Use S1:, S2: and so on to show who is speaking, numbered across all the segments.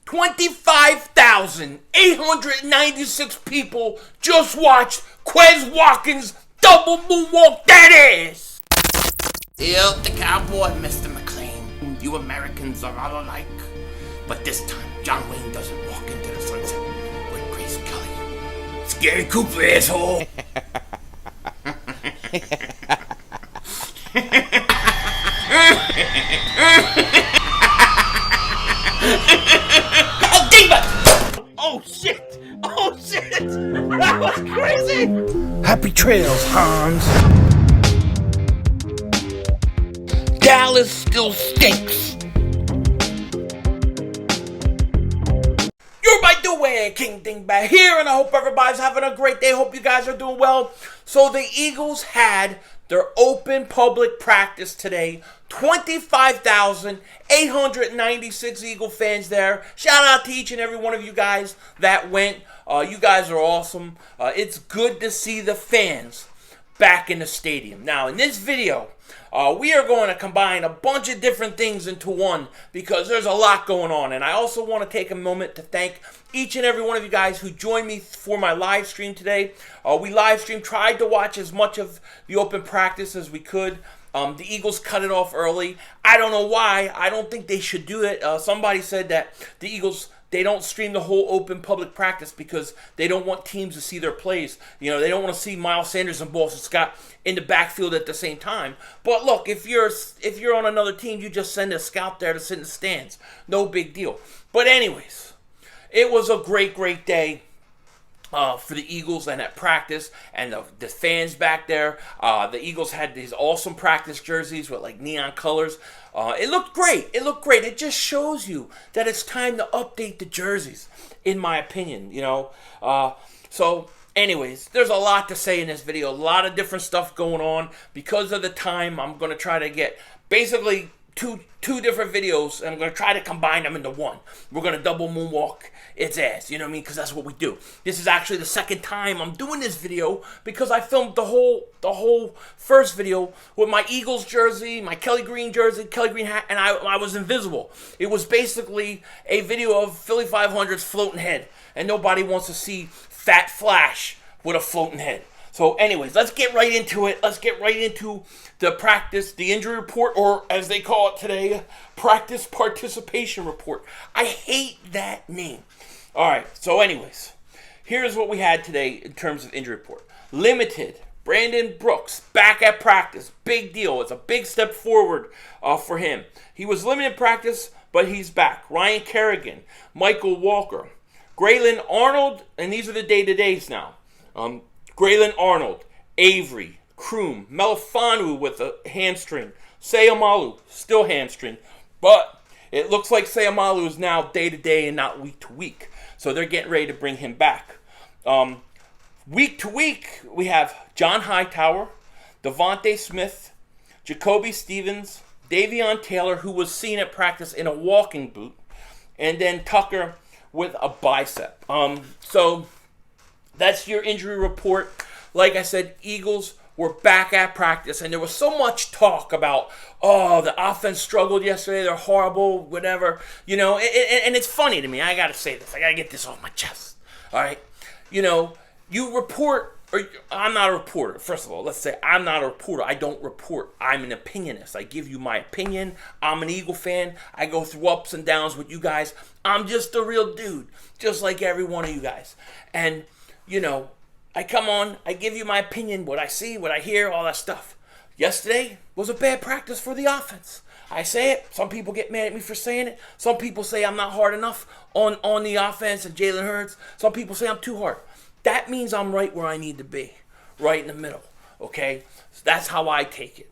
S1: 25,896 people just watched Quez Watkins double moonwalk that ass. Yep, the cowboy, Mr. McLean. You Americans are all alike. But this time, John Wayne doesn't walk into the sunset with Grace Kelly. Scary Cooper, asshole. Oh shit! Oh shit! That was crazy! Happy trails, Hans. Dallas still stinks. You're by the way, King Dingbat here, and I hope everybody's having a great day. Hope you guys are doing well. So the Eagles had their open public practice today. 25,896 Eagle fans there. Shout out to each and every one of you guys that went. You guys are awesome. It's good to see the fans back in the stadium. Now, in this video, we are going to combine a bunch of different things into one because there's a lot going on. And I also want to take a moment to thank each and every one of you guys who joined me for my live stream today. We live streamed, tried to watch as much of the open practice as we could. The Eagles cut it off early. I don't know why. I don't think they should do it. Somebody said that the Eagles, they don't stream the whole open public practice because they don't want teams to see their plays. You know, they don't want to see Miles Sanders and Boston Scott in the backfield at the same time. But look, if you're on another team, you just send a scout there to sit in the stands. No big deal. But anyways, it was a great, great day for the Eagles and at practice, and the fans back there. The Eagles had these awesome practice jerseys with like neon colors. It looked great. It looked great. It just shows you that it's time to update the jerseys, in my opinion, you know. So anyways, there's a lot to say in this video. A lot of different stuff going on. Because of the time, I'm going to try to get basically two different videos, and I'm going to try to combine them into one. We're going to double moonwalk its ass, you know what I mean? Because that's what we do. This is actually the second time I'm doing this video because I filmed the whole first video with my Eagles jersey, my Kelly Green jersey, Kelly Green hat, and I was invisible. It was basically a video of Philly 500's floating head, and nobody wants to see Fat Flash with a floating head. So anyways, let's get right into it. Let's get right into the practice, the injury report, or as they call it today, practice participation report. I hate that name. All right, so anyways, here's what we had today in terms of injury report. Limited, Brandon Brooks, back at practice. Big deal. It's a big step forward for him. He was limited practice, but he's back. Ryan Kerrigan, Michael Walker, Grayland Arnold, and these are the day-to-days now. Grayland Arnold, Avery, Kroom, Melifanu with a hamstring, Sayamalu, still hamstring, but it looks like Sayamalu is now day-to-day and not week-to-week, so they're getting ready to bring him back. Week-to-week, we have John Hightower, Devontae Smith, Jacoby Stevens, Davion Taylor, who was seen at practice in a walking boot, and then Tucker with a bicep. So that's your injury report. Like I said, Eagles were back at practice, and there was so much talk about, oh, the offense struggled yesterday, they're horrible, whatever. You know, and it's funny to me. I got to say this. I got to get this off my chest. All right? You know, you report, or I'm not a reporter. First of all, let's say I'm not a reporter. I don't report. I'm an opinionist. I give you my opinion. I'm an Eagle fan. I go through ups and downs with you guys. I'm just a real dude, just like every one of you guys. And you know, I come on, I give you my opinion, what I see, what I hear, all that stuff. Yesterday was a bad practice for the offense. I say it. Some people get mad at me for saying it. Some people say I'm not hard enough on the offense and Jalen Hurts. Some people say I'm too hard. That means I'm right where I need to be, right in the middle, okay? So that's how I take it.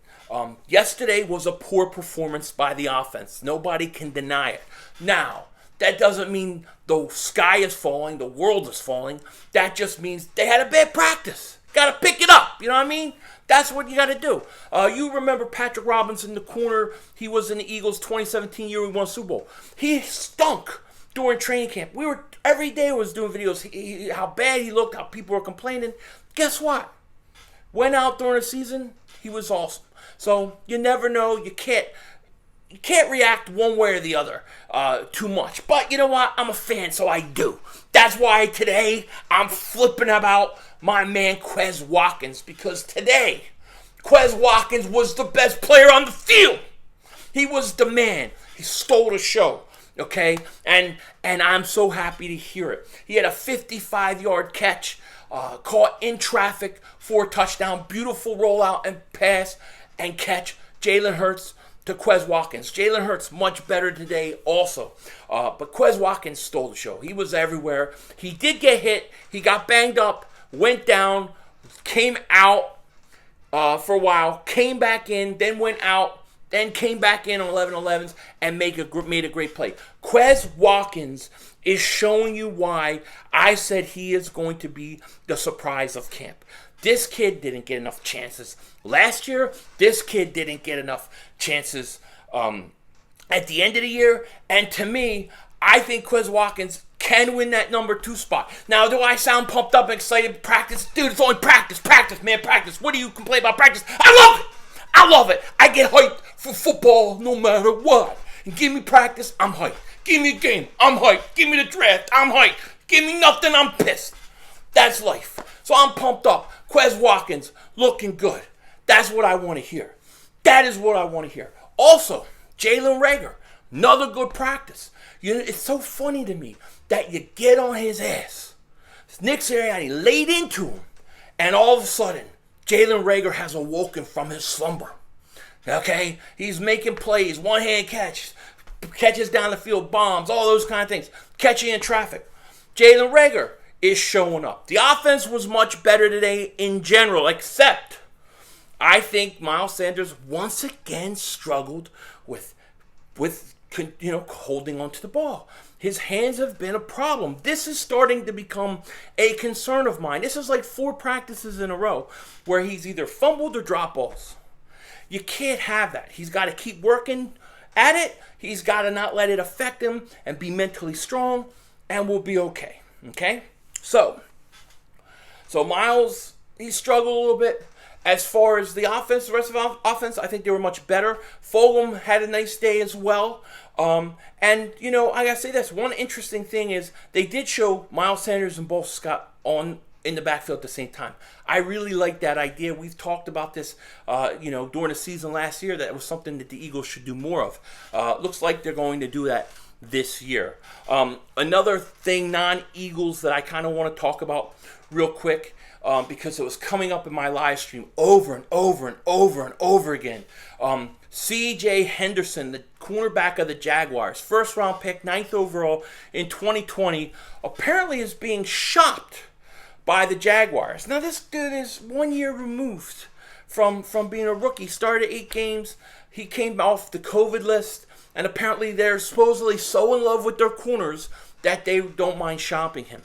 S1: Yesterday was a poor performance by the offense. Nobody can deny it. Now, that doesn't mean the sky is falling, the world is falling. That just means they had a bad practice. Got to pick it up, you know what I mean? That's what you got to do. You remember Patrick Robinson, the corner. He was in the Eagles' 2017 year we won Super Bowl. He stunk during training camp. Every day was doing videos, how bad he looked, how people were complaining. Guess what? Went out during the season, he was awesome. So you never know. You can't you can't react one way or the other too much. But you know what? I'm a fan, so I do. That's why today I'm flipping about my man Quez Watkins, because today Quez Watkins was the best player on the field. He was the man. He stole the show. Okay, and I'm so happy to hear it. He had a 55-yard catch, caught in traffic for a touchdown. Beautiful rollout and pass and catch. Jalen Hurts to Quez Watkins. Jalen Hurts much better today also. But Quez Watkins stole the show. He was everywhere. He did get hit. He got banged up, went down, came out for a while, came back in, then went out, then came back in on 11-11s and made a great play. Quez Watkins is showing you why I said he is going to be the surprise of camp. This kid didn't get enough chances last year. This kid didn't get enough chances at the end of the year. And to me, I think Quez Watkins can win that number 2 spot. Now, do I sound pumped up and excited? Practice? Dude, it's only practice, man, practice. What do you complain about practice? I love it. I love it. I get hyped for football no matter what. And give me practice, I'm hyped. Give me a game, I'm hyped. Give me the draft, I'm hyped. Give me nothing, I'm pissed. That's life. So I'm pumped up. Quez Watkins looking good. That's what I want to hear. That is what I want to hear. Also, Jalen Reagor, another good practice. You know, it's so funny to me that you get on his ass. Nick Sirianni laid into him, and all of a sudden, Jalen Reagor has awoken from his slumber. Okay? He's making plays, one-hand catch, catches down the field, bombs, all those kind of things. Catching in traffic. Jalen Reagor is showing up. The offense was much better today in general, except I think Miles Sanders once again struggled with holding onto the ball. His hands have been a problem. This is starting to become a concern of mine. This is like 4 practices in a row where he's either fumbled or dropped balls. You can't have that. He's got to keep working at it. He's got to not let it affect him and be mentally strong, and we'll be okay. Okay? So Miles, he struggled a little bit. As far as the offense, the rest of the offense, I think they were much better. Fulgham had a nice day as well. And, you know, I got to say this. One interesting thing is they did show Miles Sanders and Boston Scott in the backfield at the same time. I really like that idea. We've talked about this, during the season last year, that it was something that the Eagles should do more of. Looks like they're going to do that this year. Another thing, non-Eagles, that I kind of want to talk about real quick, because it was coming up in my live stream over and over and over and over again. C.J. Henderson, the cornerback of the Jaguars, first-round pick, 9th overall in 2020, apparently is being shopped by the Jaguars. Now, this dude is 1 year removed from being a rookie. Started 8 games. He came off the COVID list, and apparently they're supposedly so in love with their corners that they don't mind shopping him.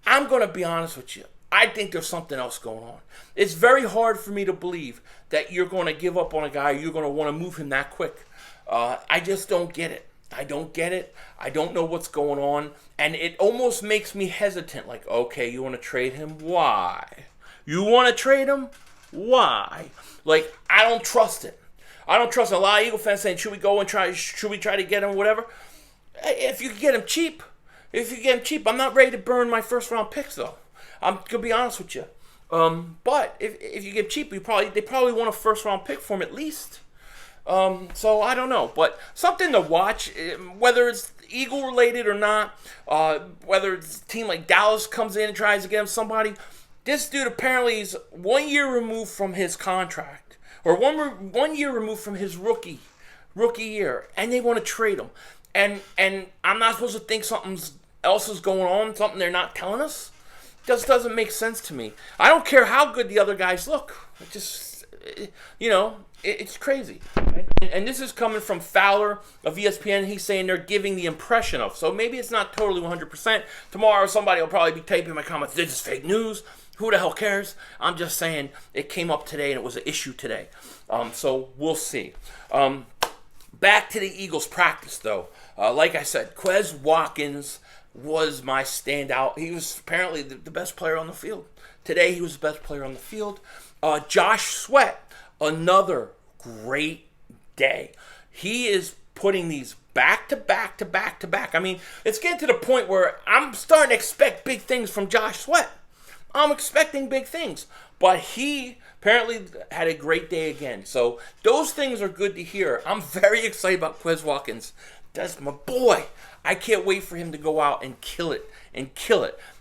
S1: I'm going to be honest with you. I think there's something else going on. It's very hard for me to believe that you're going to give up on a guy, you're going to want to move him that quick. I just don't get it. I don't get it. I don't know what's going on. And it almost makes me hesitant. Like, okay, you want to trade him? Why? You want to trade him? Why? Like, I don't trust it. I don't trust it. A lot of Eagle fans saying, should we try to get him, whatever? If you can get him cheap. I'm not ready to burn my first round picks, though. I'm going to be honest with you. But if you get cheap, they probably want a first round pick for him at least. So I don't know, but something to watch, whether it's Eagle related or not, whether it's a team like Dallas comes in and tries to get him somebody. This dude apparently is 1 year removed from his contract, or one year removed from his rookie year, and they want to trade him. And I'm not supposed to think something else is going on, something they're not telling us. Just doesn't make sense to me. I don't care how good the other guys look. It just, it's crazy. And this is coming from Fowler of ESPN. He's saying they're giving the impression of. So maybe it's not totally 100%. Tomorrow somebody will probably be typing in my comments, this is fake news. Who the hell cares? I'm just saying it came up today and it was an issue today. So we'll see. Back to the Eagles practice, though. Like I said, Quez Watkins was my standout. He was apparently the best player on the field. Today, he was the best player on the field. Josh Sweat, another great day. He is putting these back to back to back to back. I mean, it's getting to the point where I'm starting to expect big things from Josh Sweat. I'm expecting big things. But he apparently had a great day again. So those things are good to hear. I'm very excited about Quez Watkins. That's my boy. I can't wait for him to go out and kill it.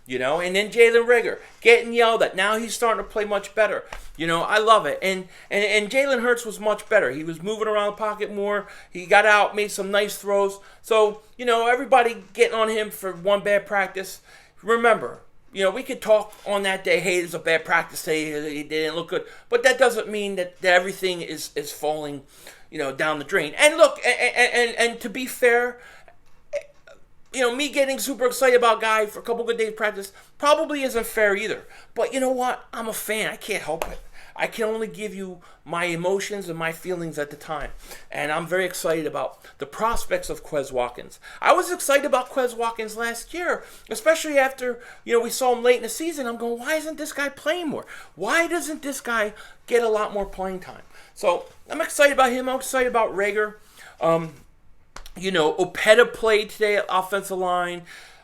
S1: You know, and then Jalen Reagor getting yelled at. Now he's starting to play much better. You know, I love it. And Jalen Hurts was much better. He was moving around the pocket more. He got out, made some nice throws. So, you know, everybody getting on him for one bad practice. Remember, you know, we could talk on that day, hey, it was a bad practice day, he didn't look good. But that doesn't mean that everything is falling, you know, down the drain. And look, and to be fair, you know, me getting super excited about Guy for a couple good days of practice probably isn't fair either. But you know what? I'm a fan. I can't help it. I can only give you my emotions and my feelings at the time. And I'm very excited about the prospects of Quez Watkins. I was excited about Quez Watkins last year, especially after, you know, we saw him late in the season. I'm going, why isn't this guy playing more? Why doesn't this guy get a lot more playing time? So I'm excited about him. I'm excited about Reagor. You know, Opeta played today at offensive line.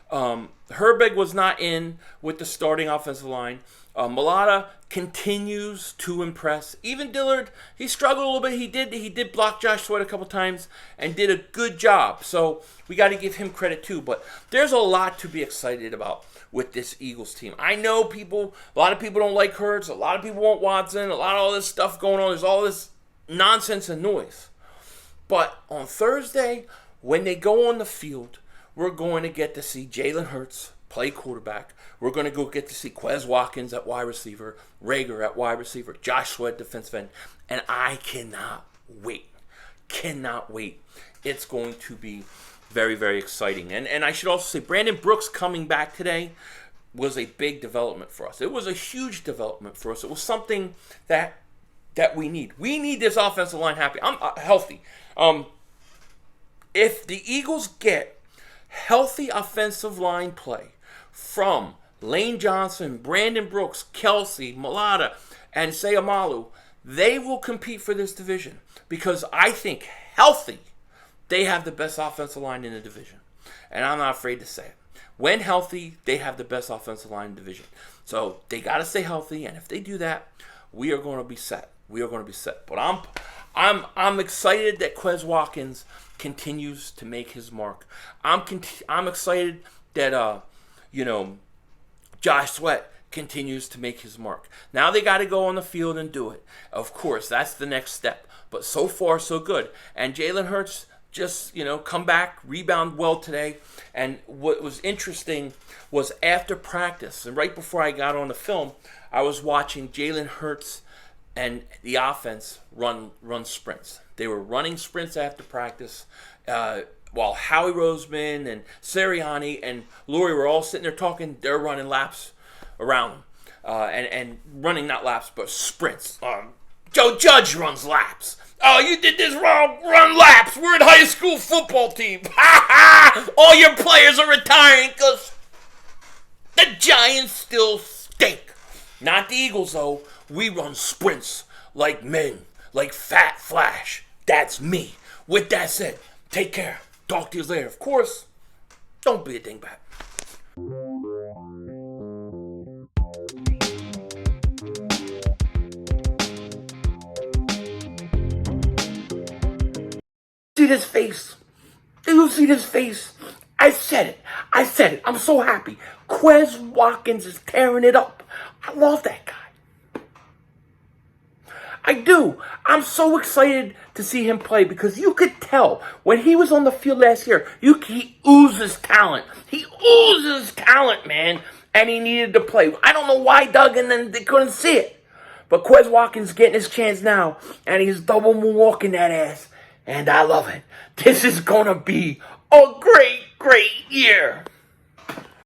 S1: Herbig was not in with the starting offensive line. Mailata continues to impress. Even Dillard, he struggled a little bit. He did block Josh Sweat a couple times and did a good job. So we got to give him credit too. But there's a lot to be excited about with this Eagles team. I know a lot of people don't like Hurts. A lot of people want Watson. A lot of all this stuff going on. There's all this nonsense and noise. But on Thursday, when they go on the field, we're going to get to see Jalen Hurts play quarterback. We're going to go get to see Quez Watkins at wide receiver, Reagor at wide receiver, Josh Sweat defensive end, and I cannot wait. Cannot wait. It's going to be very, very exciting. And I should also say, Brandon Brooks coming back today was a big development for us. It was a huge development for us. It was something that we need. We need this offensive line healthy. If the Eagles get healthy offensive line play from Lane Johnson, Brandon Brooks, Kelsey, Mailata, and Seumalo, they will compete for this division because I think healthy, they have the best offensive line in the division. And I'm not afraid to say it. When healthy, they have the best offensive line in the division. So they got to stay healthy, and if they do that, we are going to be set. We are going to be set. But I'm excited that Quez Watkins continues to make his mark. I'm excited that you know, Josh Sweat continues to make his mark. Now they got to go on the field and do it. Of course, that's the next step. But so far, so good. And Jalen Hurts just, you know, come back, rebound well today. And what was interesting was after practice, and right before I got on the film, I was watching Jalen Hurts and the offense run sprints. They were running sprints after practice, while Howie Roseman and Sirianni and Lurie were all sitting there talking. They're running laps around them, and running not laps but sprints. Joe Judge runs laps. Oh, you did this wrong. Run laps. We're a high school football team. Ha ha! All your players are retiring because the Giants still stink. Not the Eagles though. We run sprints like men, like Fat Flash. That's me. With that said, take care. Talk to you later. Of course, don't be a dingbat. See this face? Do you see this face? I said it. I'm so happy. Quez Watkins is tearing it up. I love that guy. I do. I'm so excited to see him play because you could tell when he was on the field last year, he oozes talent. He oozes talent, man. And he needed to play. I don't know why Doug and then they couldn't see it. But Quez Watkins getting his chance now. And he's double moonwalking that ass. And I love it. This is going to be a great, great year.